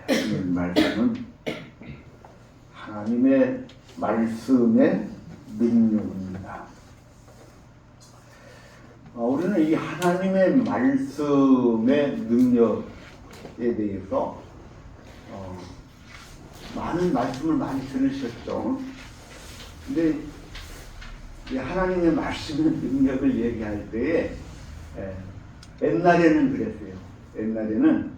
오늘 말씀은 하나님의 말씀의 능력입니다. 우리는 이 하나님의 말씀의 능력에 대해서 많은 말씀을 많이 들으셨죠. 근데 이 하나님의 말씀의 능력을 얘기할 때에 옛날에는 그랬어요. 옛날에는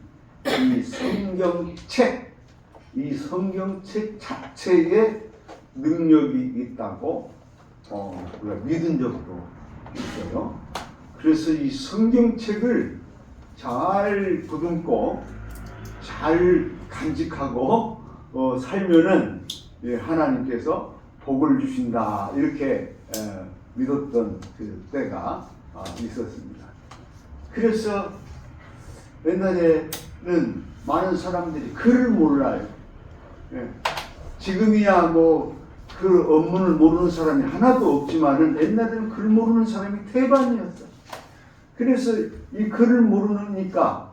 이 성경책 자체에 능력이 있다고 우리가 믿은 적도 있어요. 그래서 이 성경책을 잘 보듬고 잘 간직하고 살면은 하나님께서 복을 주신다, 이렇게 믿었던 그 때가 있었습니다. 그래서 옛날에는 많은 사람들이 글을 몰라요. 지금이야 뭐 그 업문을 모르는 사람이 하나도 없지만은 옛날에는 글 모르는 사람이 태반이었어요. 그래서 이 글을 모르니까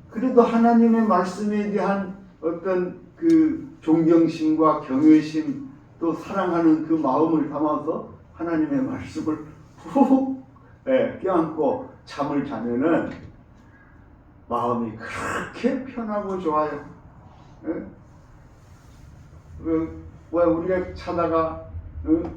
그래도 하나님의 말씀에 대한 어떤 그 존경심과 경외심, 또 사랑하는 그 마음을 담아서 하나님의 말씀을 푹 껴안고 잠을 자면은 마음이 그렇게 편하고 좋아요. 왜 우리가 자다가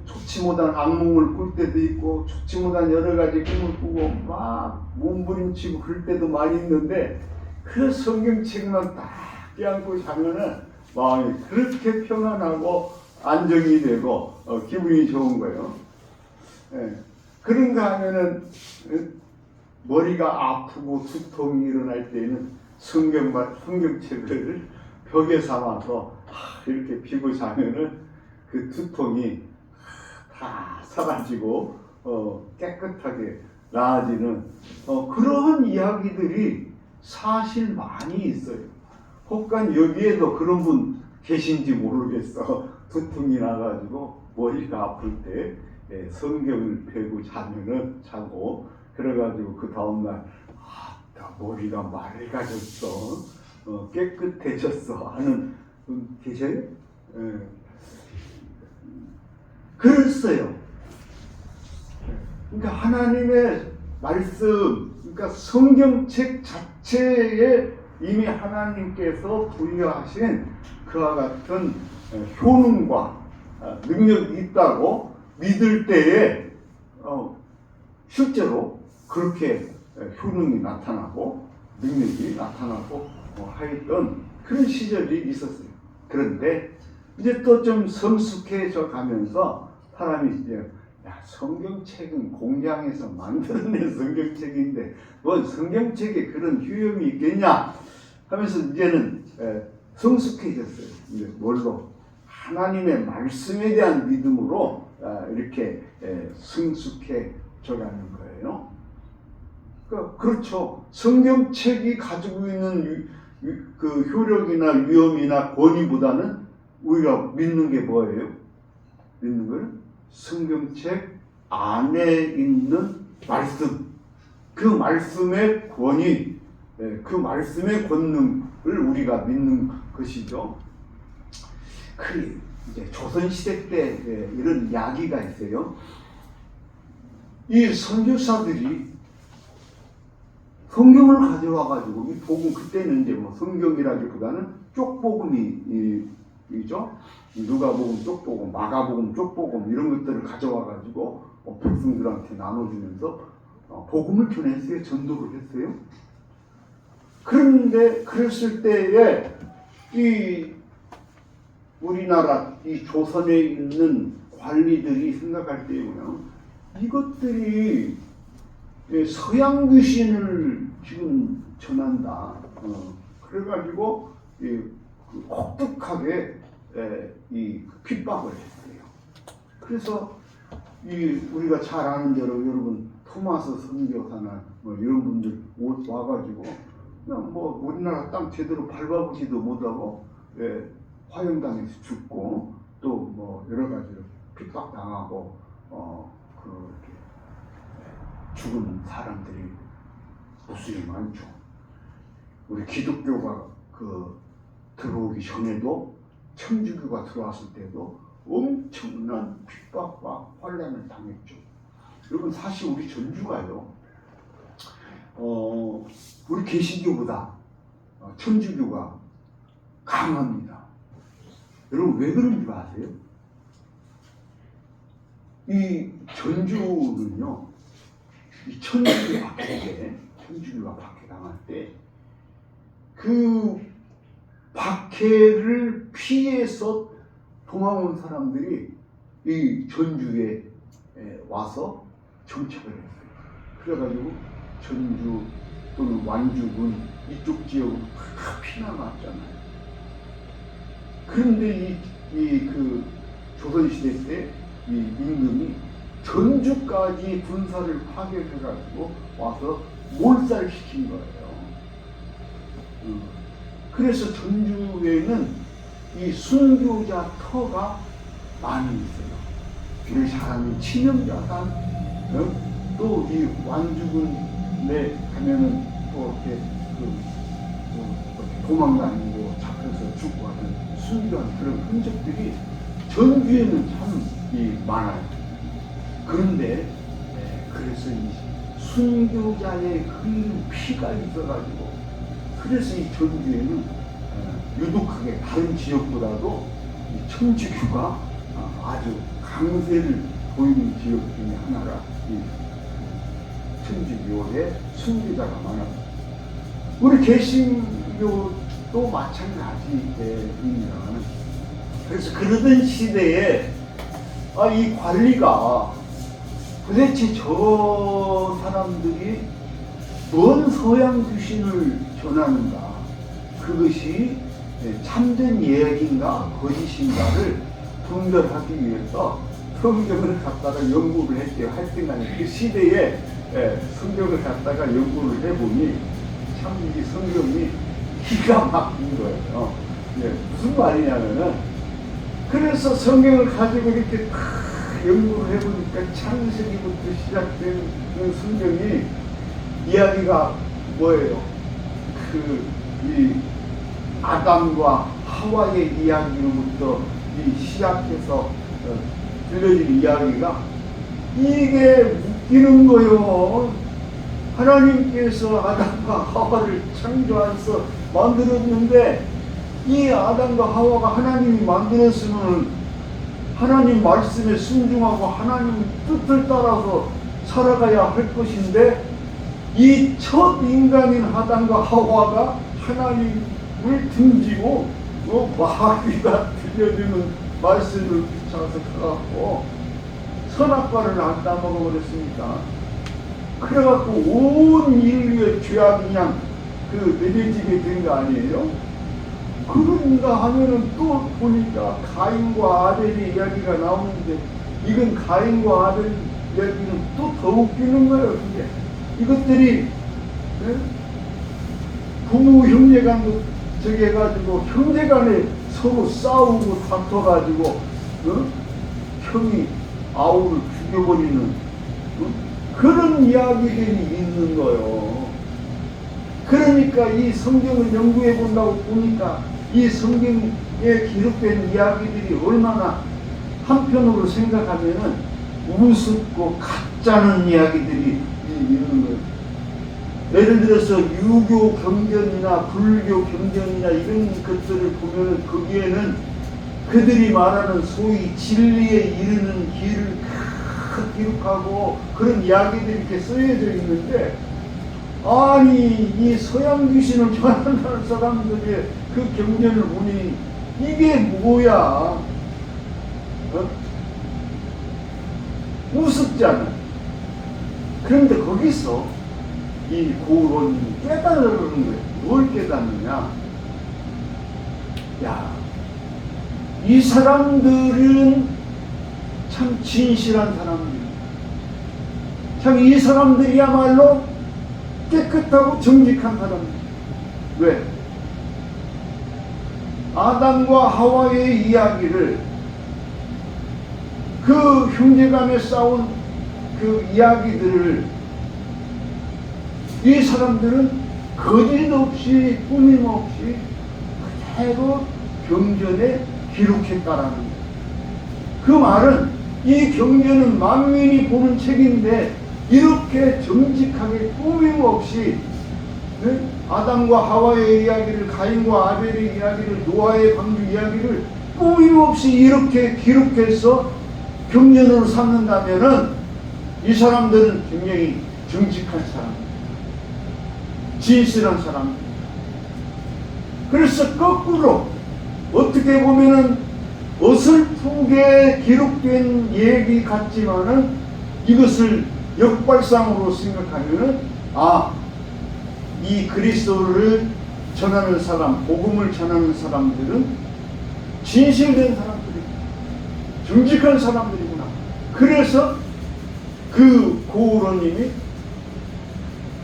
좋지 못한 악몽을 꿀 때도 있고 좋지 못한 여러 가지 꿈을 꾸고 막 몸부림치고 그럴 때도 많이 있는데, 그 성경책만 딱 껴안고 자면은 마음이 그렇게 평안하고 안정이 되고 기분이 좋은 거예요. 그런가 하면은 머리가 아프고 두통이 일어날 때에는 성경책을 벽에 삼아서 이렇게 피고 자면은 그 두통이 다 사라지고 깨끗하게 나아지는 그런 이야기들이 사실 많이 있어요. 혹간 여기에도 그런 분 계신지 모르겠어. 두통이 나가지고 머리가 아플 때 성경을 펴고 자고 그래가지고 그 다음날 머리가 맑아졌어, 깨끗해졌어 하는 분 계세요? 그랬어요. 그러니까 하나님의 말씀, 그러니까 성경책 자체에 이미 하나님께서 부여하신 그와 같은 효능과 능력이 있다고 믿을 때에 실제로 그렇게 효능이 나타나고 능력이 나타나고 하였던 그런 시절이 있었어요. 그런데 이제 또 좀 성숙해져 가면서 사람이 이제 성경책은 공장에서 만들어낸 성경책인데 뭔 성경책에 그런 효용이 있겠냐 하면서 이제는 성숙해졌어요. 이제 뭘로? 하나님의 말씀에 대한 믿음으로 이렇게 성숙해져 가는 거예요. 그렇죠. 성경책이 가지고 있는 그 효력이나 위엄이나 권위보다는 우리가 믿는 게 뭐예요? 믿는 거는 성경책 안에 있는 말씀, 그 말씀의 권위, 그 말씀의 권능을 우리가 믿는 것이죠. 그 이제 조선시대 때 이런 이야기가 있어요. 이 선교사들이 성경을 가져와가지고 이 복음, 그때는 이제 뭐 성경이라기보다는 쪽복음이죠. 누가복음 쪽복음, 마가복음 쪽복음 이런 것들을 가져와가지고 백성들한테 나눠주면서 복음을 전했어요. 전도를 했어요. 그런데 그랬을 때에 이 우리나라 이 조선에 있는 관리들이 생각할 때에는 이것들이 서양 귀신을 지금 전한다. 그래가지고 혹독하게 이 핍박을 했어요. 그래서 우리가 잘 아는 대로 여러분 토마스 선교사나 뭐 이런 분들 와가지고 그냥 뭐 우리나라 땅 제대로 밟아보지도 못하고 화형당해서 죽고 또 뭐 여러 가지로 핍박당하고 그렇게 죽은 사람들이 무수히 많죠. 우리 기독교가 그 들어오기 전에도 천주교가 들어왔을 때도 엄청난 핍박과 환란을 당했죠. 여러분 사실 우리 전주가요, 우리 개신교보다 천주교가 강합니다. 여러분 왜 그런 줄 아세요? 이 전주는요, 이 천주교가 박해당할 때 그 박해를 피해서 도망온 사람들이 이 전주에 와서 정착을 했어요. 그래가지고 전주 또는 완주군 이쪽 지역으로 다 피난왔잖아요. 그런데 그 조선시대 때 이 임금이 전주까지 군사를 파견해가지고 와서 몰살시킨 거예요. 그래서 전주에는 이 순교자 터가 많이 있어요. 우리 잘 아는 친형자산, 또 이 완주군에 가면은 또 이렇게 도망다니고 잡혀서 죽고 하는 순교한 그런 흔적들이 전주에는 참 많아요. 그런데 그래서 이 순교자의 흘린 피가 있어가지고, 그래서 이 전주에는 유독하게 다른 지역보다도 이 천주교가 아주 강세를 보이는 지역 중에 하나가 이 천주교의 순교자가 많아요. 우리 개신교도 마찬가지입니다. 그래서 그러던 시대에 이 관리가 도대체 저 사람들이 뭔 서양 귀신을 전하는가, 그것이 참된 이야기인가 거짓인가를 분별하기 위해서 성경을 갖다가 연구를 했대요. 하여튼간에 그 시대에 성경을 갖다가 연구를 해보니 참 이 성경이 기가 막힌 거예요. 무슨 말이냐면은, 그래서 성경을 가지고 이렇게 연구를 해보니까 창세기부터 시작된 그 성경이 이야기가 뭐예요? 이 아담과 하와의 이야기로부터 시작해서 들려진 이야기가 이게 웃기는 거요. 하나님께서 아담과 하와를 창조해서 만들었는데, 이 아담과 하와가 하나님이 만들었으면 하나님 말씀에 순종하고 하나님 뜻을 따라서 살아가야 할 것인데, 이 첫 인간인 아담과 하와가 하나님을 등지고 마귀가 들려주는 말씀을 귀찮아서 가갖고 선악과를 안 따먹어 버렸습니다. 그래갖고 온 인류의 죄악이 그냥 내려지게 된 거 아니에요? 그런가 하면은 또 보니까 가인과 아벨의 이야기가 나오는데, 이건 가인과 아벨 이야기는 또 더 웃기는 거예요. 그게 이것들이 부모 형제간도 저기 해가지고 형제간에 서로 싸우고 다퉈가지고 형이 아우를 죽여버리는 그런 이야기들이 있는 거예요. 그러니까 이 성경을 연구해 본다고 보니까 이 성경에 기록된 이야기들이 얼마나 한편으로 생각하면은 우습고 가짜는 이야기들이 있는 거예요. 예를 들어서 유교 경전이나 불교 경전이나 이런 것들을 보면은 거기에는 그들이 말하는 소위 진리에 이르는 길을 기록하고 그런 이야기들이 이렇게 쓰여져 있는데, 아니 이 서양 귀신을 전한다는 사람들의 그 경전을 보니 이게 뭐야? 우습잖아. 그런데 거기서 이 고론이 깨달으는 거예요. 뭘 깨닫느냐? 야, 이 사람들은 참 진실한 사람들. 참 이 사람들이야말로 깨끗하고 정직한 사람들. 왜? 아담과 하와의 이야기를, 그 형제간에 싸운 그 이야기들을 이 사람들은 거짓 없이 꾸밈 없이 그대로 경전에 기록했다라는 거예요. 그 말은 이 경전은 만민이 보는 책인데 이렇게 정직하게 꾸밈없이 아담과 하와의 이야기를, 가인과 아벨의 이야기를, 노아의 방주 이야기를 꾸밈없이 이렇게 기록해서 경전으로 삼는다면은 이 사람들은 굉장히 정직한 사람, 진실한 사람. 그래서 거꾸로 어떻게 보면은 어설프게 기록된 얘기 같지만은 이것을 역발상으로 생각하면은 이 그리스도를 전하는 사람, 복음을 전하는 사람들은 진실된 사람들이구나, 정직한 사람들이구나. 그래서 그 고우로님이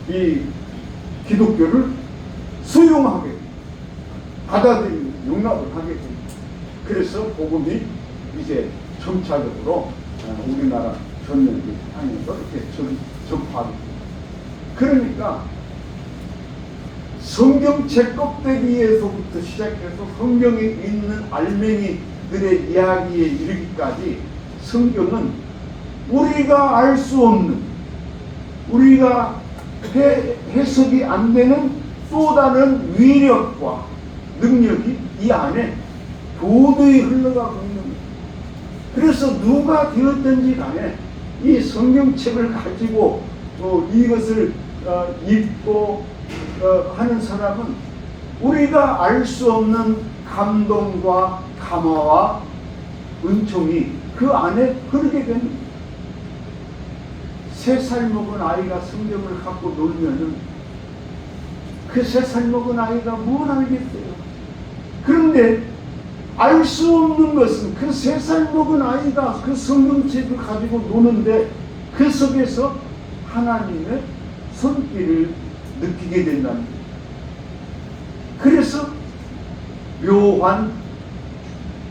이 기독교를 수용하게, 받아들이고 용납을 하게 됩니다. 그래서 복음이 이제 점차적으로 우리나라 전역을 향해서 이렇게 전파하게 됩니다. 그러니까 성경책 껍데기에서부터 시작해서 성경에 있는 알맹이들의 이야기에 이르기까지 성경은 우리가 알 수 없는, 우리가 해석이 안 되는 또 다른 위력과 능력이 이 안에 도저히 흘러가고 있는 거예요. 그래서 누가 되었든지 간에 이 성경책을 가지고 이것을 읽고 하는 사람은 우리가 알 수 없는 감동과 감화와 은총이 그 안에 흐르게 됩니다. 3살 먹은 아이가 성경을 갖고 놀면은 그 3살 먹은 아이가 뭘 알겠어요? 그런데 알 수 없는 것은 그 3살 먹은 아이가 그 성경책을 가지고 노는데 그 속에서 하나님의 손길을 느끼게 된다는 거예요. 그래서 묘한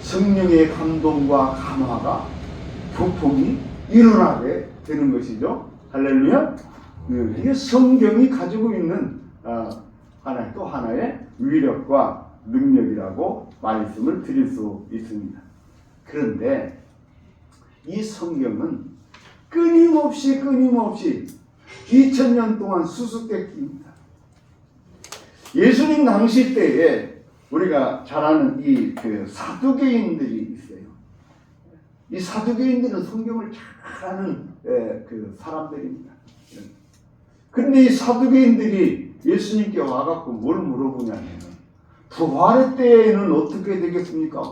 성령의 감동과 감화가 교통이 일어나게 되는 것이죠. 할렐루야. 이게 성경이 가지고 있는 또 하나의 위력과 능력이라고 말씀을 드릴 수 있습니다. 그런데 이 성경은 끊임없이 2000년 동안 수수께끼입니다. 예수님 당시 때에 우리가 잘 아는 이 사두개인들이 있어요. 이 사두개인들은 성경을 잘 아는 사람들입니다. 그런데 이 사두개인들이 예수님께 와갖고 뭘 물어보냐면 부활의 때에는 어떻게 되겠습니까?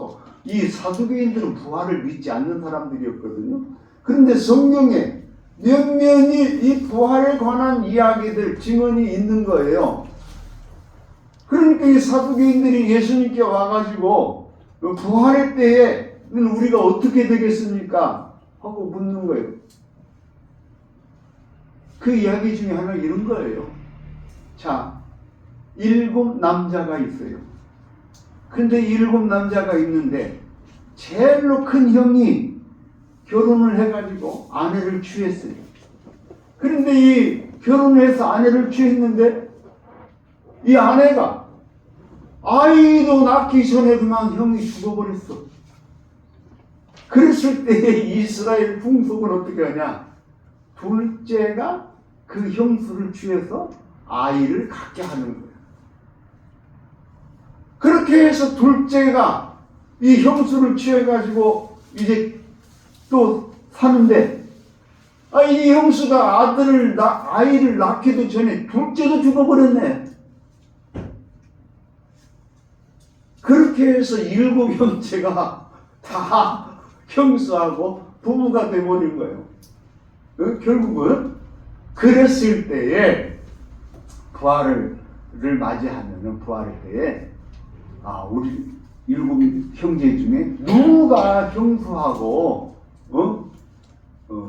이 사두개인들은 부활을 믿지 않는 사람들이었거든요. 그런데 성경에 면면이 이 부활에 관한 이야기들, 증언이 있는 거예요. 그러니까 이 사두개인들이 예수님께 와가지고 부활의 때에는 우리가 어떻게 되겠습니까? 하고 묻는 거예요. 그 이야기 중에 하나 이런 거예요. 자, 7 남자가 있어요. 근데 7 남자가 있는데 제일로 큰 형이 결혼을 해가지고 아내를 취했어요. 그런데 이 결혼을 해서 아내를 취했는데 이 아내가 아이도 낳기 전에 그만 형이 죽어버렸어. 그랬을 때 이스라엘 풍속은 어떻게 하냐? 둘째가 그 형수를 취해서 아이를 갖게 하는 거예요. 그렇게 해서 둘째가 이 형수를 취해가지고 이제 또 사는데 이 형수가 아이를 낳기도 전에 둘째도 죽어버렸네. 그렇게 해서 7 형제가 다 형수하고 부부가 돼버린 거예요. 결국은 그랬을 때에 부활을 맞이하면은 부활의 때에 우리 7 형제 중에 누가 형수하고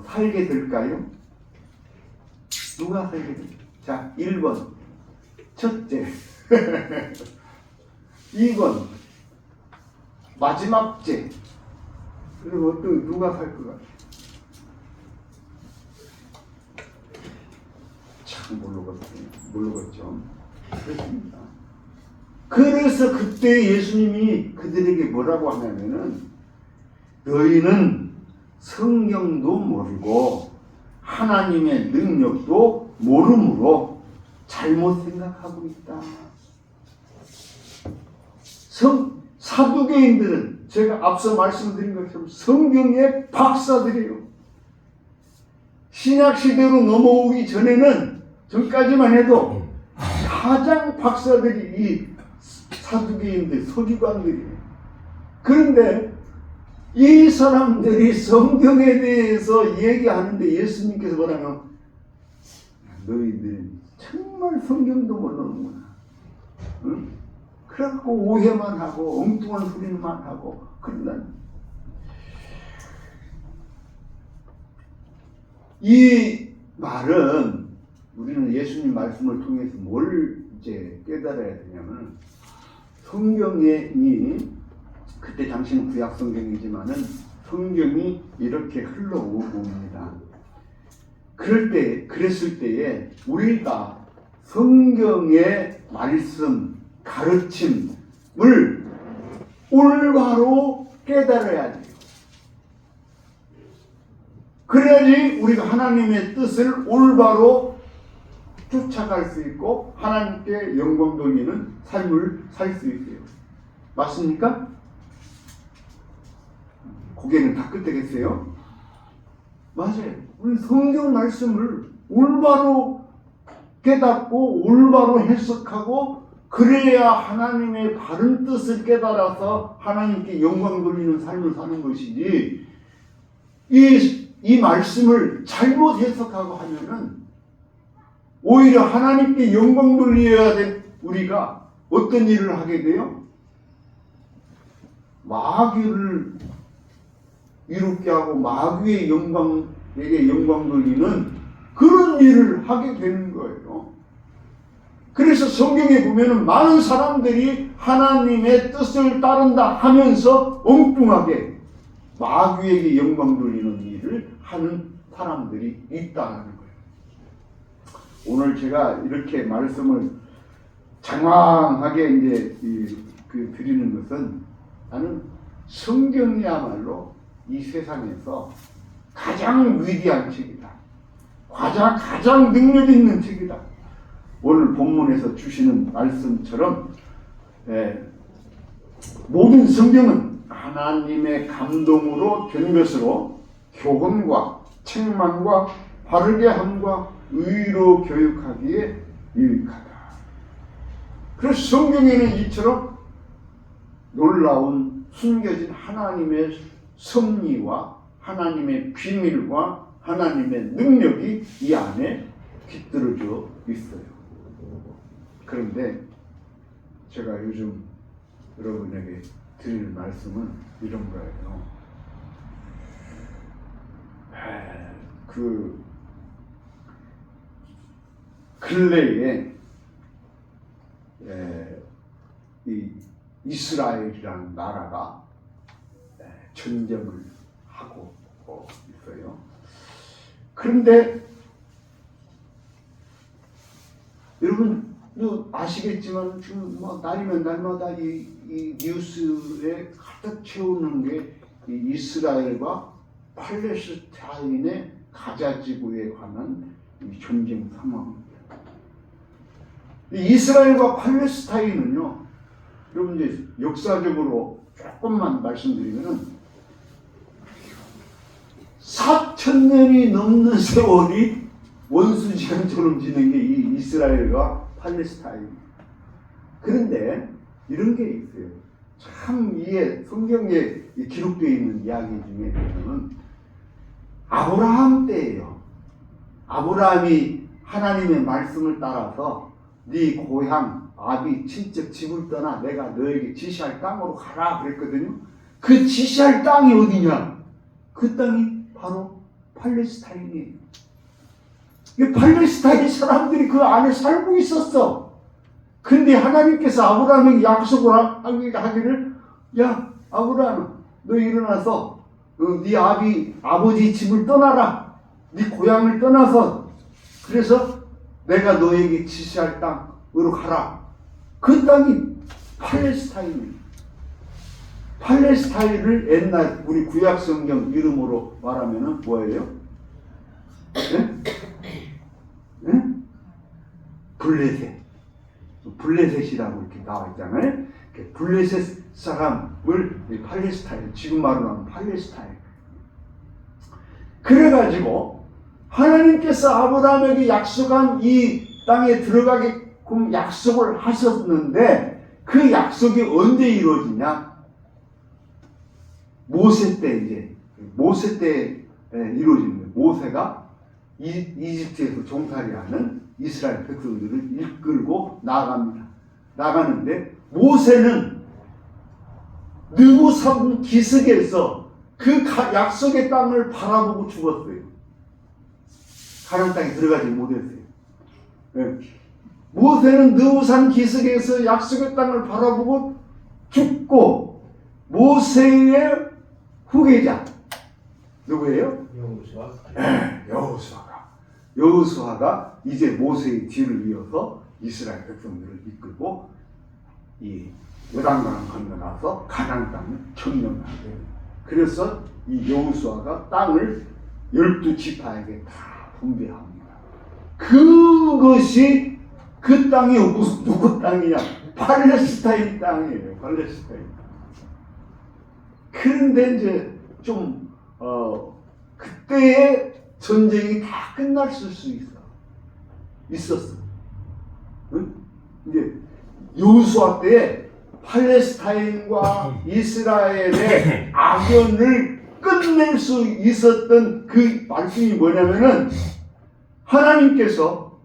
살게 될까요? 누가 살게 될까요? 자, 1번 첫째 2번 마지막째. 그리고 또 누가 살 것 같아요? 참 모르겠죠. 그렇습니다. 그래서 그때 예수님이 그들에게 뭐라고 하냐면은 너희는 성경도 모르고 하나님의 능력도 모르므로 잘못 생각하고 있다. 사두개인들은 제가 앞서 말씀드린 것처럼 성경의 박사들이에요. 신약시대로 넘어오기 전까지만 해도 가장 박사들이 이 사두개인들, 서기관들이에요. 그런데 이 사람들이 성경에 대해서 얘기하는데 예수님께서 뭐라면 너희들 정말 성경도 모르는구나. 응? 그래갖고 오해만 하고 엉뚱한 소리만 하고 그런다. 이 말은 우리는 예수님 말씀을 통해서 뭘 이제 깨달아야 되냐면 성경이 그때 당시는 구약 성경이지만은 성경이 이렇게 흘러오고 옵니다. 그랬을 때에 우리가 성경의 말씀, 가르침을 올바로 깨달아야 돼요. 그래야지 우리가 하나님의 뜻을 올바로 쫓아갈 수 있고 하나님께 영광 돌리는 삶을 살 수 있어요. 맞습니까? 고개는 다 끄덕였어요. 맞아요. 우리 성경 말씀을 올바로 깨닫고 올바로 해석하고 그래야 하나님의 바른 뜻을 깨달아서 하나님께 영광 돌리는 삶을 사는 것이지 이 말씀을 잘못 해석하고 하면은 오히려 하나님께 영광 돌려야 될 우리가 어떤 일을 하게 돼요? 마귀를 이롭게 하고 마귀의 영광에게 영광 돌리는 그런 일을 하게 되는 거예요. 그래서 성경에 보면은 많은 사람들이 하나님의 뜻을 따른다 하면서 엉뚱하게 마귀에게 영광 돌리는 일을 하는 사람들이 있다는 거예요. 오늘 제가 이렇게 말씀을 장황하게 이제 드리는 것은 나는 성경이야말로 이 세상에서 가장 위대한 책이다. 가장 능력 있는 책이다. 오늘 본문에서 주시는 말씀처럼 모든 성경은 하나님의 감동으로 된 것으로 교훈과 책망과 바르게 함과 의로 교육하기에 유익하다. 그래서 성경에는 이처럼 놀라운 숨겨진 하나님의 섭리와 하나님의 비밀과 하나님의 능력이 이 안에 깃들어져 있어요. 그런데 제가 요즘 여러분에게 드릴 말씀은 이런 거예요. 근래에 이 이스라엘이라는 나라가 전쟁을 하고 있어요. 그런데 여러분도 아시겠지만 지금 뭐 날이면 날마다 이 뉴스에 가득 채우는 게 이 이스라엘과 팔레스타인의 가자 지구에 관한 이 전쟁 상황입니다. 이 이스라엘과 팔레스타인은요, 여러분 이제 역사적으로 조금만 말씀드리면은 4,000년이 넘는 세월이 원수지간처럼 지낸 게 이 이스라엘과 팔레스타인. 그런데 이런 게 있어요. 참 이게 성경에 기록되어 있는 이야기 중에 보면 아브라함 때예요. 아브라함이 하나님의 말씀을 따라서 네 고향 아비 친척 집을 떠나 내가 너에게 지시할 땅으로 가라 그랬거든요. 그 지시할 땅이 어디냐? 그 땅이 바로 팔레스타인이에요. 이 팔레스타인 사람들이 그 안에 살고 있었어. 근데 하나님께서 아브라함에게 약속을 하기를, 야 아브라함 너 일어나서 네 아버지 집을 떠나라. 네 고향을 떠나서 그래서 내가 너에게 지시할 땅으로 가라. 그 땅이 팔레스타인입니다. 팔레스타인을 옛날 우리 구약 성경 이름으로 말하면은 뭐예요? 네? 네? 블레셋. 블레셋이라고 이렇게 나와 있잖아요. 블레셋 사람을 팔레스타인, 지금 말로 하면 팔레스타인. 그래가지고 하나님께서 아브라함에게 약속한 이 땅에 들어가게끔 약속을 하셨는데 그 약속이 언제 이루어지냐? 모세 때 이루어진 거예요. 모세가 이집트에서 종살이하는 이스라엘 백성들을 이끌고 나갑니다. 나가는데 모세는 느부산 기슭에서 그 약속의 땅을 바라보고 죽었어요. 가나안 땅에 들어가지 못했어요. 네. 모세는 느부산 기슭에서 약속의 땅을 바라보고 죽고 모세의 후계자 누구예요? 여호수아. 네, 여호수아가 이제 모세의 뒤를 이어서 이스라엘 백성들을 이끌고 이 요단강을 건너가서 가나안 땅을 점령하게 됩니다. 그래서 이 여호수아가 땅을 12지파에게 다 분배합니다. 그것이 그 땅이 누구 땅이냐? 팔레스타인 땅이에요. 팔레스타인. 그런데 이제 좀 그때의 전쟁이 다 끝났을 수 있었어. 응? 이제 여호수아 때에 팔레스타인과 이스라엘의 악연을 끝낼 수 있었던 그 말씀이 뭐냐면은 하나님께서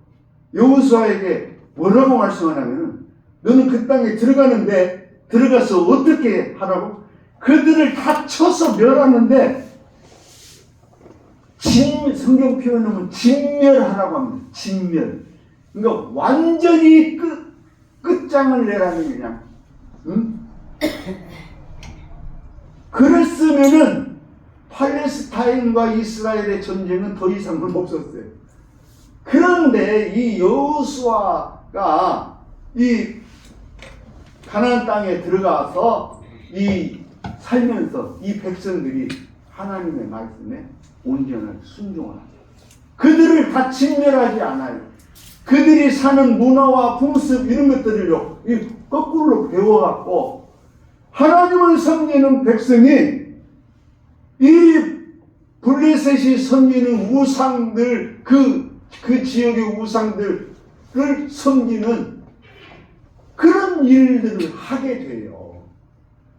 여호수아에게 뭐라고 말씀하냐면은 너는 그 땅에 들어가는데 들어가서 어떻게 하라고? 그들을 다 쳐서 멸하는데 성경 표현하면 진멸하라고 합니다. 진멸. 그러니까 완전히 끝장을 내라는 그냥. 응? 그랬으면은 팔레스타인과 이스라엘의 전쟁은 더 이상은 없었어요. 그런데 이 여호수아가 이 가나안 땅에 들어가서 살면서 이 백성들이 하나님의 말씀에 온전하게 순종을 합니다. 그들을 다 진멸하지 않아요. 그들이 사는 문화와 풍습 이런 것들을요 거꾸로 배워갖고 하나님을 섬기는 백성이 이 블레셋이 섬기는 우상들 그 지역의 우상들을 섬기는 그런 일들을 하게 돼요.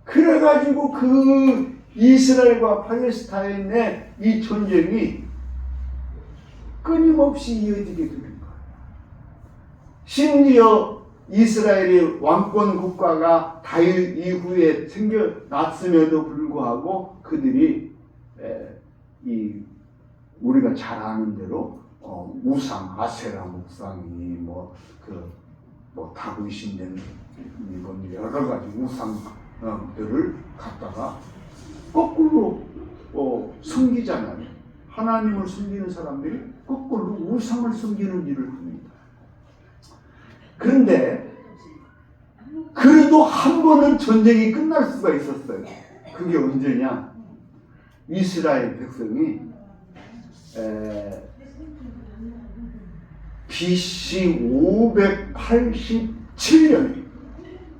그래가지고 그 이스라엘과 팔레스타인의 이 전쟁이 끊임없이 이어지게 되는 거예요. 심지어 이스라엘의 왕권 국가가 다윗 이후에 생겨났음에도 불구하고 그들이 우리가 잘 아는 대로 우상, 아세라 목상이 다윗신전 여러 가지 우상들을 갖다가 거꾸로 섬기잖아요. 하나님을 섬기는 사람들이 거꾸로 우상을 섬기는 일을 합니다. 그런데 그래도 한 번은 전쟁이 끝날 수가 있었어요. 그게 언제냐? 이스라엘 백성이 BC 587년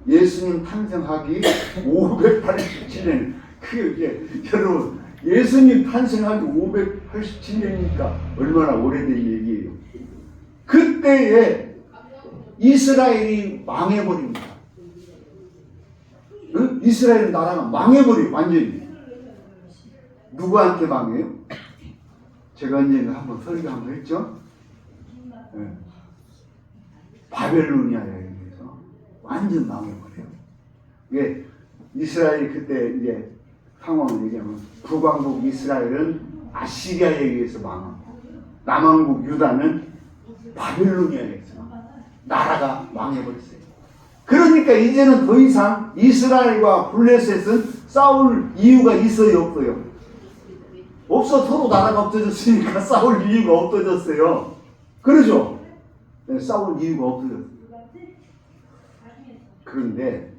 예수님 탄생하기 587년 그게 여러분 예수님 탄생하기 587년이니까 얼마나 오래된 얘기예요. 그때에 이스라엘이 망해버립니다. 응? 이스라엘 나라가 망해버려요. 완전히. 누구한테 망해요? 제가 언젠가 한번 설교 한번 했죠? 네. 바벨로니아에 의해서 완전 망해버려요. 이게 이스라엘이 그때 이제 상황을 얘기하면 북왕국 이스라엘은 아시리아에 의해서 망하고 남왕국 유다는 바벨로니아에 의해서 나라가 망해버렸어요. 그러니까 이제는 더 이상 이스라엘과 블레셋은 싸울 이유가 있어요, 없어요? 없어. 서로 나라가 없어졌으니까 싸울 이유가 없어졌어요. 그러죠? 네, 싸울 이유가 없어졌어요. 그런데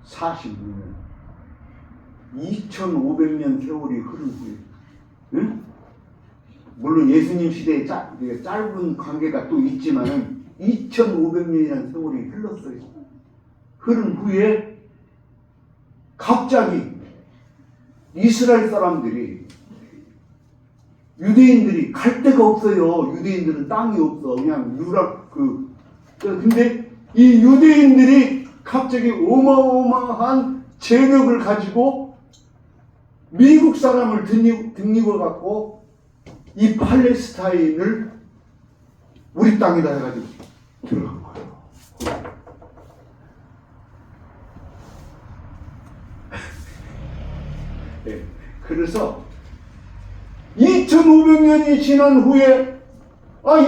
1946년 2500년 세월이 흐른 후에, 응? 물론 예수님 시대에 짧은 관계가 또 있지만 2500년이라는 세월이 흘렀어요. 흐른 후에 갑자기 이스라엘 사람들이, 유대인들이 갈 데가 없어요. 유대인들은 땅이 없어. 그냥 근데 이 유대인들이 갑자기 어마어마한 재력을 가지고 미국 사람을 등립어 갖고 이 팔레스타인을 우리 땅이다 해가지고 들어간 거예요. 네. 그래서 2500년이 지난 후에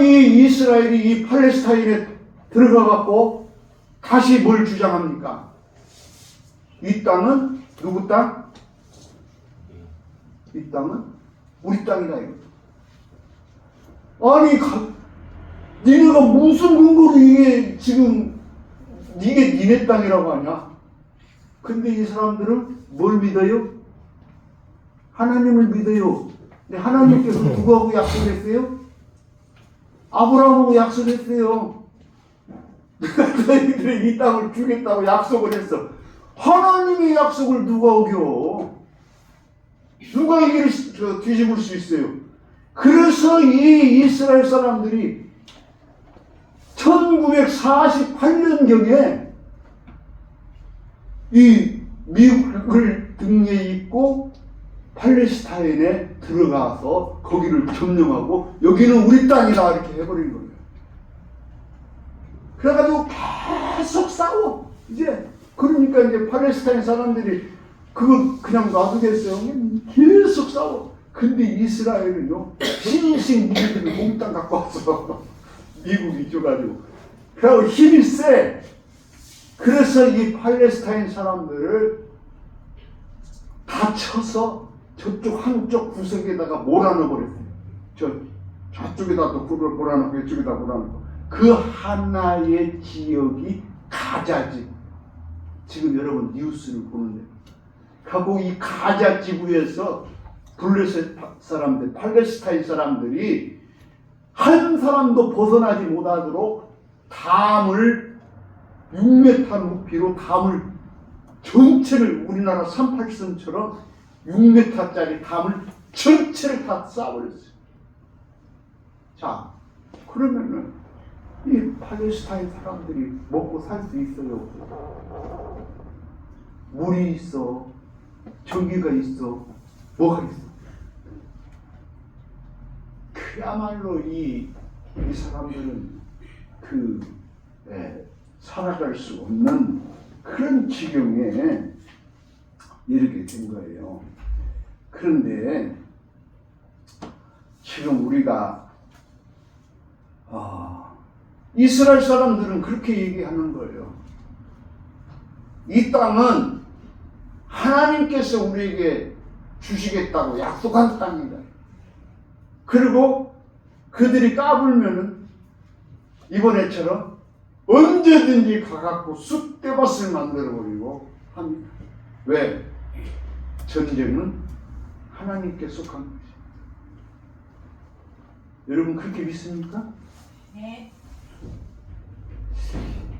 이 이스라엘이 이 팔레스타인에 들어가 갖고 다시 뭘 주장합니까? 이 땅은 누구 땅? 이 땅은 우리 땅이다 이거. 아니 니네가 무슨 근거로 이게 지금 이게 니네 땅이라고 하냐? 근데 이 사람들은 뭘 믿어요? 하나님을 믿어요. 근데 하나님께서 누구하고 약속했어요? 아브라함하고 약속했어요. 내가 너희들에게 이 땅을 주겠다고 약속을 했어. 하나님의 약속을 누가 어겨? 누가 이기를 뒤집을 수 있어요? 그래서 이 이스라엘 사람들이 1948년경에 이 미국을 등에 입고 팔레스타인에 들어가서 거기를 점령하고 여기는 우리 땅이다 이렇게 해버린 거예요. 그래가지고 계속 싸워. 그러니까 이제 팔레스타인 사람들이 그걸 그냥 놔두겠어요. 계속 싸워. 근데 이스라엘은요, 신식 무기들을 몽땅 갖고 왔어. 미국이 줘가지고. 그리고 힘이 세. 그래서 이 팔레스타인 사람들을 다 쳐서 저쪽 한쪽 구석에다가 몰아넣어버렸어요. 저쪽에다 또 그걸 몰아넣고 이쪽에다 몰아넣고. 그 하나의 지역이 가자지. 지금 여러분 뉴스를 보는데. 하고 이 가자 지구에서 블레셋 사람들, 팔레스타인 사람들이 한 사람도 벗어나지 못하도록 담을 6m 높이로 담을 전체를 우리나라 38선처럼 6m짜리 담을 전체를 다 쌓아버렸어요. 자, 그러면은 이 팔레스타인 사람들이 먹고 살 수 있어요? 물이 있어, 전기가 있어, 뭐가 있어? 그야말로 이 사람들은 살아갈 수 없는 그런 지경에 이렇게 된 거예요. 그런데 지금 우리가 이스라엘 사람들은 그렇게 얘기하는 거예요. 이 땅은 하나님께서 우리에게 주시겠다고 약속한 땅이다. 그리고 그들이 까불면은 이번에처럼 언제든지 가갖고 쑥대밭을 만들어버리고 합니다. 왜? 전쟁은 하나님께 속한 것이죠. 여러분 그렇게 믿습니까? 네.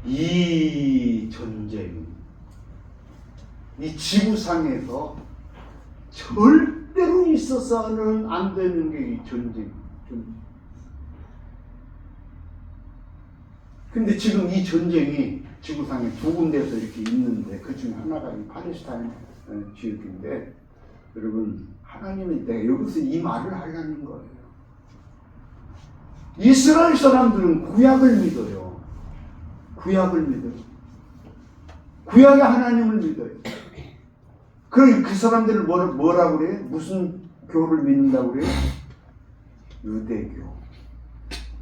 이 전쟁, 이 지구상에서 절대로 있어서는 안 되는 게 이 전쟁. 근데 지금 이 전쟁이 지구상에 두 군데에서 이렇게 있는데 그 중에 하나가 이 팔레스타인 지역인데 여러분 하나님은 내가 여기서 이 말을 하려는 거예요. 이스라엘 사람들은 구약을 믿어요. 구약을 믿어요. 구약의 하나님을 믿어요. 그럼 그 사람들을 뭐라고 그래요? 무슨 교를 믿는다고 그래요? 유대교.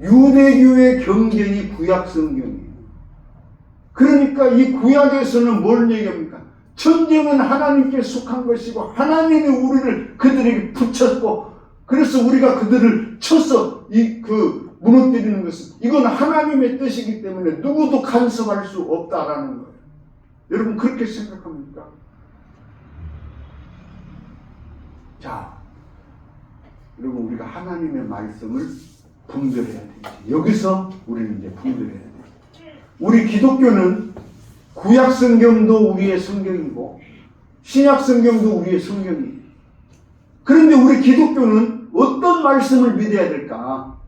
유대교의 경전이 구약 성경이에요. 그러니까 이 구약에서는 뭘 얘기합니까? 전쟁은 하나님께 속한 것이고 하나님이 우리를 그들에게 붙였고 그래서 우리가 그들을 쳐서 무너뜨리는 것은 이건 하나님의 뜻이기 때문에 누구도 간섭할 수 없다라는 거예요. 여러분 그렇게 생각합니까? 자, 여러분 우리가 하나님의 말씀을 분별해야 되지. 여기서 우리는 이제 분별해야 돼요. 우리 기독교는 구약 성경도 우리의 성경이고 신약 성경도 우리의 성경이에요. 그런데 우리 기독교는 어떤 말씀을 믿어야 될까?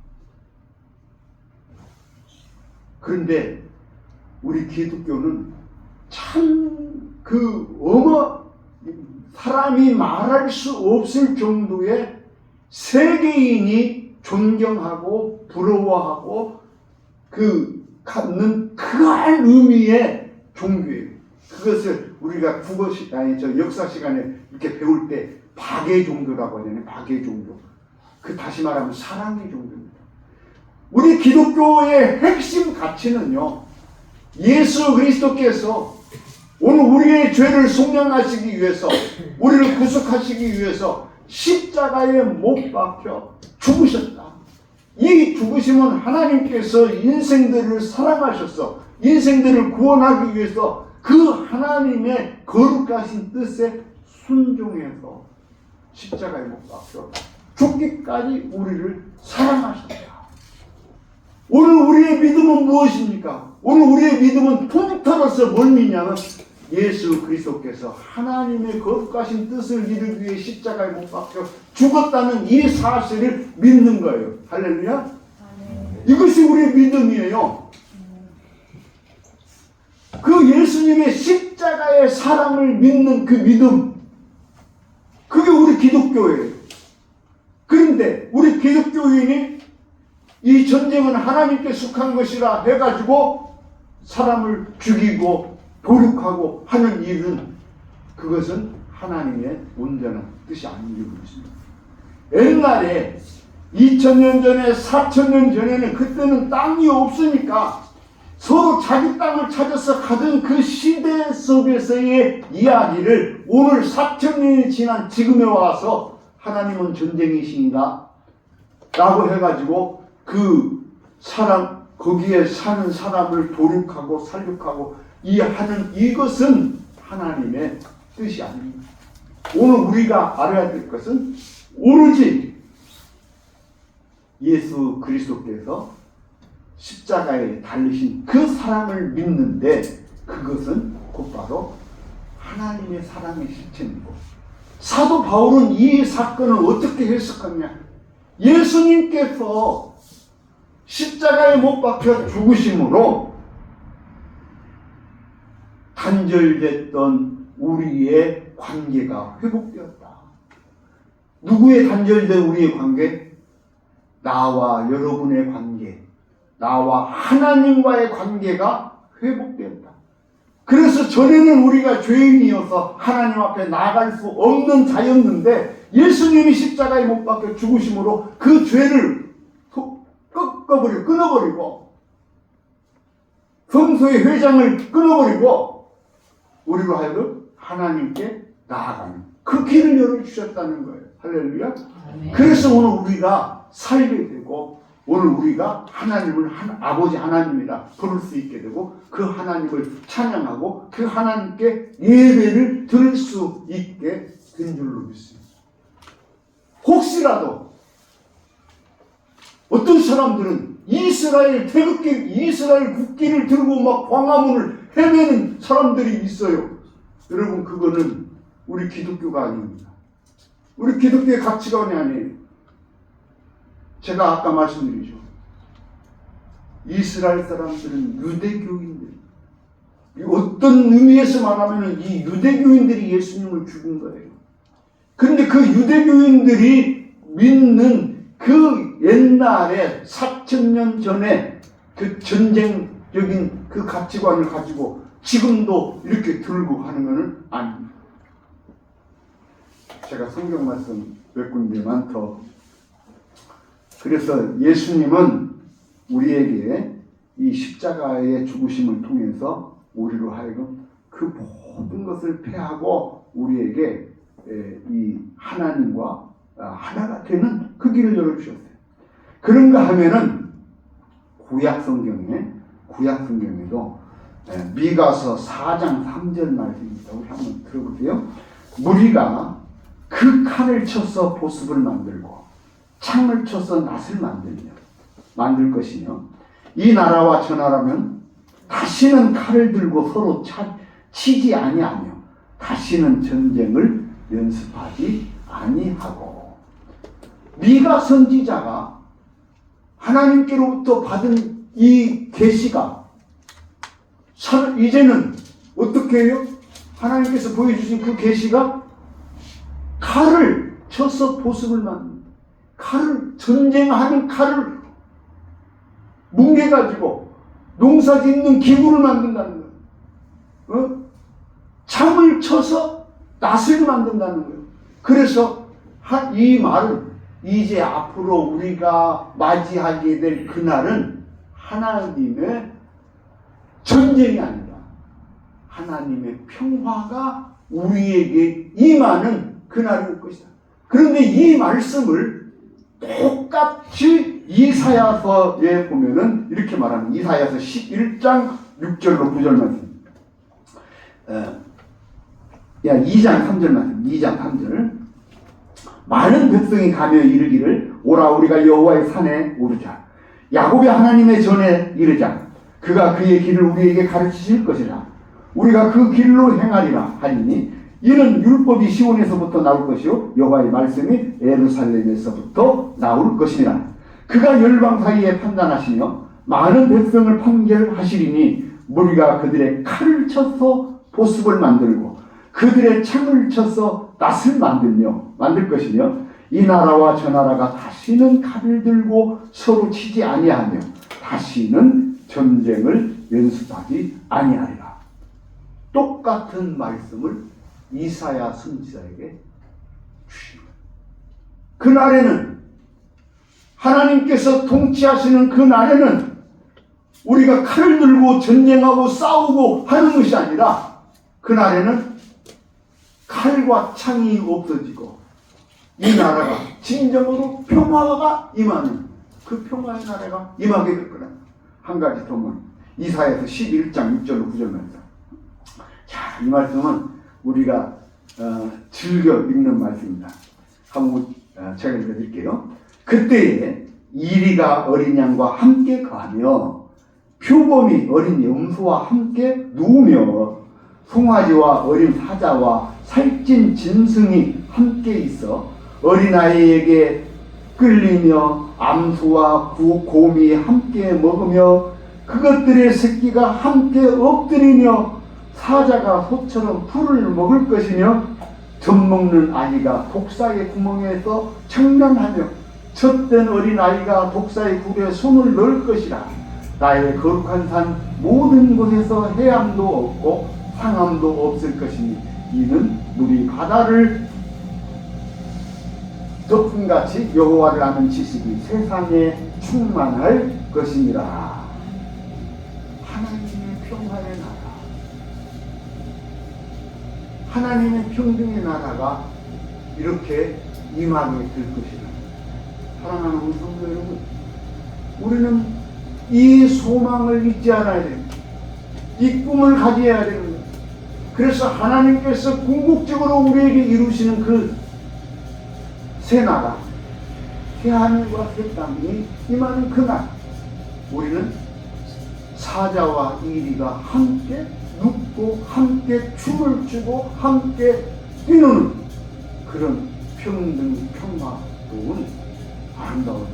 그런데 우리 기독교는 참 사람이 말할 수 없을 정도의 세계인이 존경하고 부러워하고 갖는 그한 의미의 종교예요. 그것을 우리가 역사 시간에 이렇게 배울 때 박해 종교라고 하잖아요. 박해 종교. 다시 말하면 사랑의 종교입니다. 우리 기독교의 핵심 가치는요, 예수 그리스도께서 오늘 우리의 죄를 속량하시기 위해서, 우리를 구속하시기 위해서 십자가에 못 박혀 죽으셨다. 이 죽으심은 하나님께서 인생들을 사랑하셔서 인생들을 구원하기 위해서 그 하나님의 거룩하신 뜻에 순종해서 십자가에 못 박혀 죽기까지 우리를 사랑하셨다. 오늘 우리의 믿음은 무엇입니까? 오늘 우리의 믿음은 통틀어서 뭘 믿냐면 예수 그리스도께서 하나님의 거룩하신 뜻을 이루기 위해 십자가에 못 박혀 죽었다는 이 사실을 믿는 거예요. 할렐루야. 이것이 우리의 믿음이에요. 그 예수님의 십자가의 사랑을 믿는 그 믿음, 그게 우리 기독교예요. 그런데 우리 기독교인이 이 전쟁은 하나님께 속한 것이라 해가지고 사람을 죽이고 도륙하고 하는 일은 그것은 하나님의 온전한 뜻이 아니고 있습니다. 옛날에 2000년 전에 4000년 전에는 그때는 땅이 없으니까 서로 자기 땅을 찾아서 가던 그 시대 속에서의 이야기를 오늘 4000년이 지난 지금에 와서 하나님은 전쟁이십니다 라고 해가지고 거기에 사는 사람을 도륙하고 살육하고 하는 이것은 하나님의 뜻이 아닙니다. 오늘 우리가 알아야 될 것은 오로지 예수 그리스도께서 십자가에 달리신 그 사랑을 믿는데 그것은 곧바로 하나님의 사랑의 실체이고, 사도 바울은 이 사건을 어떻게 해석하냐? 예수님께서 십자가에 못 박혀 죽으심으로 단절됐던 우리의 관계가 회복되었다. 누구의 단절된 우리의 관계? 나와 여러분의 관계, 나와 하나님과의 관계가 회복되었다. 그래서 전에는 우리가 죄인이어서 하나님 앞에 나아갈 수 없는 자였는데 예수님이 십자가에 못 박혀 죽으심으로 그 죄를 끊어버리고 성소의 회장을 끊어버리고 우리로 하여금 하나님께 나아가는 그 길을 열어주셨다는 거예요. 할렐루야. 그래서 오늘 우리가 살게 되고 오늘 우리가 하나님을 아버지 하나님이라 부를 수 있게 되고 그 하나님을 찬양하고 그 하나님께 예배를 드릴 수 있게 된 줄로 믿습니다. 혹시라도 어떤 사람들은 이스라엘 국기를 들고 막 광화문을 헤매는 사람들이 있어요. 여러분 그거는 우리 기독교가 아닙니다. 우리 기독교의 가치관이 아니에요. 제가 아까 말씀드리죠. 이스라엘 사람들은 유대교인들. 어떤 의미에서 말하면 이 유대교인들이 예수님을 죽인 거예요. 그런데 그 유대교인들이 믿는 그 옛날에 4000년 전에 그 전쟁적인 그 가치관을 가지고 지금도 이렇게 들고 하는 것은 아닙니다. 제가 성경 말씀 몇 군데만 더. 그래서 예수님은 우리에게 이 십자가의 죽으심을 통해서 우리로 하여금 그 모든 것을 패하고 우리에게 이 하나님과 하나가 되는 그 길을 열어주셨어요. 그런가 하면은 구약 성경에도 미가서 4장 3절 말씀입니다. 우리 한번 들어보세요. 무리가 그 칼을 쳐서 보습을 만들고 창을 쳐서 낫을 만들 것이며 이 나라와 저 나라면 다시는 칼을 들고 서로 치지 아니하며 다시는 전쟁을 연습하지 아니하고. 미가 선지자가 하나님께로부터 받은 이 계시가 이제는 어떻게 해요? 하나님께서 보여주신 그 계시가 칼을 쳐서 보습을 만듭니다. 전쟁하는 칼을 뭉개가지고 농사 짓는 기구를 만든다는 거예요. 창을 쳐서 낫을 만든다는 거예요. 그래서 이 말은 이제 앞으로 우리가 맞이하게 될 그날은 하나님의 전쟁이 아니라 하나님의 평화가 우리에게 임하는 그날이 올 것이다. 그런데 이 말씀을 똑같이 이사야서에 보면은 이렇게 말하는 이사야서 11장 6절로 9절 말씀. 2장 3절 말씀. 2장 3절. 많은 백성이 가며 이르기를 오라 우리가 여호와의 산에 오르자. 야곱의 하나님의 전에 이르자. 그가 그의 길을 우리에게 가르치실 것이라. 우리가 그 길로 행하리라 하니니 이는 율법이 시온에서부터 나올 것이요 여호와의 말씀이 예루살렘에서부터 나올 것이니라. 그가 열방 사이에 판단하시며 많은 백성을 판결하시리니 무리가 그들의 칼을 쳐서 보습을 만들고 그들의 창을 쳐서 낫을 만들 것이며 이 나라와 저 나라가 다시는 칼을 들고 서로 치지 아니하며 다시는 전쟁을 연습하지 아니하리라. 똑같은 말씀을 이사야 선지자에게 주십니다. 그날에는 하나님께서 통치하시는 그 날에는 우리가 칼을 들고 전쟁하고 싸우고 하는 것이 아니라 그날에는 칼과 창이 없어지고 이 나라가 진정으로 평화가 임하는 그 평화의 나라가 임하게 될 거라. 한 가지 더만 이사야서 11장 6절로 9절 말씀. 자, 이 말씀은 우리가 즐겨 읽는 말씀입니다. 한번 제가 읽어드릴게요. 그때에 이리가 어린 양과 함께 거하며 표범이 어린 염소와 함께 누우며 송아지와 어린 사자와 살찐 짐승이 함께 있어 어린아이에게 끌리며 암소와 곰이 함께 먹으며 그것들의 새끼가 함께 엎드리며 사자가 소처럼 풀을 먹을 것이며 젖먹는 아이가 독사의 구멍에서 청량하며 젖된 어린아이가 독사의 굴에 손을 넣을 것이라. 나의 거룩한 산 모든 곳에서 해함도 없고 상함도 없을 것이니 이는 물이 바다를 덮음같이 여호와를 아는 지식이 세상에 충만할 것이니라. 하나님의 평화의 나라, 하나님의 평등의 나라가 이렇게 임하게 될 것이다. 사랑하는 우리 성도 여러분, 우리는 이 소망을 잊지 않아야 됩니다. 이 꿈을 가져야 됩니다. 그래서 하나님께서 궁극적으로 우리에게 이루시는 그 새 나라, 새 하늘과 새 땅이 임하는 그날, 우리는 사자와 이리가 함께 눕고 함께 춤을 추고 함께 뛰는 그런 평등, 평화로운 아름다운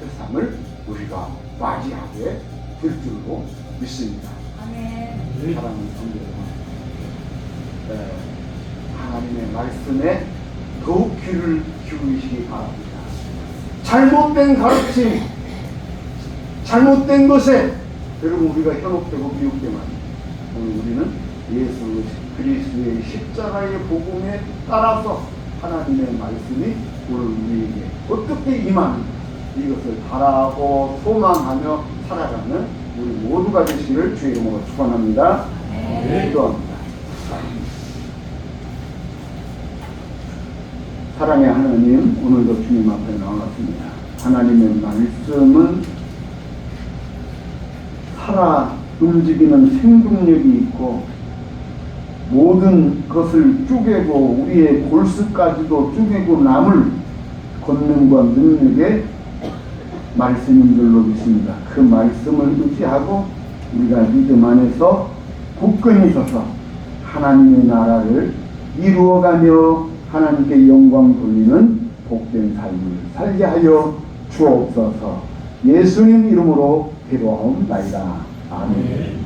세상을 우리가 맞이하게 될 줄로 믿습니다. 아멘. 사랑하는 성도 여러분, 하나님의 말씀에 더욱 귀를 기울이시기 바랍니다. 잘못된 가르침, 잘못된 것에 여러분 우리가 현혹되고 미혹되면 오늘 우리는 예수 그리스도의 십자가의 복음에 따라서 하나님의 말씀이 오늘 우리에게 어떻게 임하는가 이것을 바라고 소망하며 살아가는 우리 모두가 되시기를 주의 이름으로 축원합니다. 기도합니다. 사랑의 하나님, 오늘도 주님 앞에 나왔습니다. 하나님의 말씀은 살아 움직이는 생동력이 있고 모든 것을 쪼개고 우리의 골수까지도 쪼개고 남을 권능과 능력의 말씀인 줄로 믿습니다. 그 말씀을 의지하고 우리가 믿음 안에서 굳건히 서서 하나님의 나라를 이루어가며 하나님께 영광 돌리는 복된 삶을 살게 하여 주옵소서. 예수님 이름으로 기도하옵나이다. 아멘.